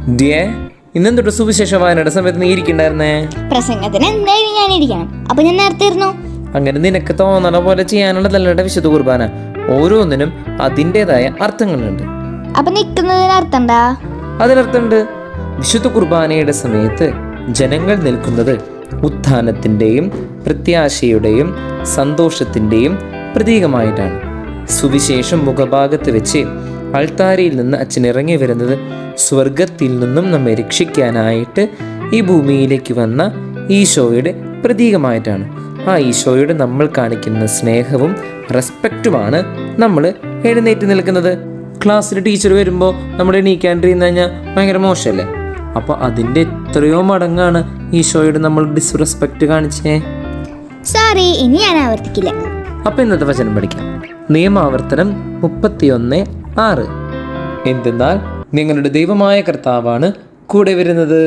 ഡിയേ, ഇന്നെന്തൊട്ട് സുവിശേഷ വായനയുടെ സമയത്ത് നീ ഇരിക്കണ്ടായിരുന്നേ? പ്രസംഗത്തിന് എന്തായാലും ഞാൻ ഇരിക്കണം. അപ്പൊ ഞാൻ നേരത്തെ ഇരുന്നു. അങ്ങനെ നിനക്ക് തോന്നണ പോലെ ചെയ്യാനുള്ളതല്ല വിശുദ്ധ കുർബാന. ഓരോന്നിനും അതിൻ്റെതായ അർത്ഥങ്ങളുണ്ട്. അപ്പൊ നിക്കുന്നതിന് അർത്ഥണ്ടാ? അതിനർത്ഥമുണ്ട്. വിശുദ്ധ കുർബാനയുടെ സമയത്ത് ജനങ്ങൾ നിൽക്കുന്നത് ഉത്ഥാനത്തിൻ്റെയും പ്രത്യാശയുടെയും സന്തോഷത്തിൻ്റെയും പ്രതീകമായിട്ടാണ്. സുവിശേഷം മുഖഭാഗത്ത് വെച്ച് അൾത്താരയിൽ നിന്ന് അച്ഛൻ ഇറങ്ങി വരുന്നത് സ്വർഗത്തിൽ നിന്നും നമ്മെ രക്ഷിക്കാനായിട്ട് ഈ ഭൂമിയിലേക്ക് വന്ന ഈശോയുടെ പ്രതീകമായിട്ടാണ്. ആ ഈശോയോട് നമ്മൾ കാണിക്കുന്ന സ്നേഹവും റെസ്പെക്റ്റുമാണ് നമ്മൾ എഴുന്നേറ്റ് നിൽക്കുന്നത്. ക്ലാസ്സിൽ ടീച്ചർ വരുമ്പോൾ നമ്മൾ എണീക്കാണ്ടിരുന്ന് കഴിഞ്ഞാൽ ഭയങ്കര മോശമല്ലേ? അപ്പോൾ അതിൻ്റെ എത്രയോ മടങ്ങാണ് ഈശോയോട് നമ്മൾ ഡിസ്റെസ്പെക്റ്റ് കാണിച്ചേ. സോറി, ഇനി ഞാൻ ആവർത്തിക്കില്ല. അപ്പം ഇന്നത്തെ വചനം പഠിക്കാം. നിയമാവർത്തനം 31:6. എന്തെന്നാൽ നിങ്ങളുടെ ദൈവമായ കർത്താവാണ് കൂടെ വരുന്നത്.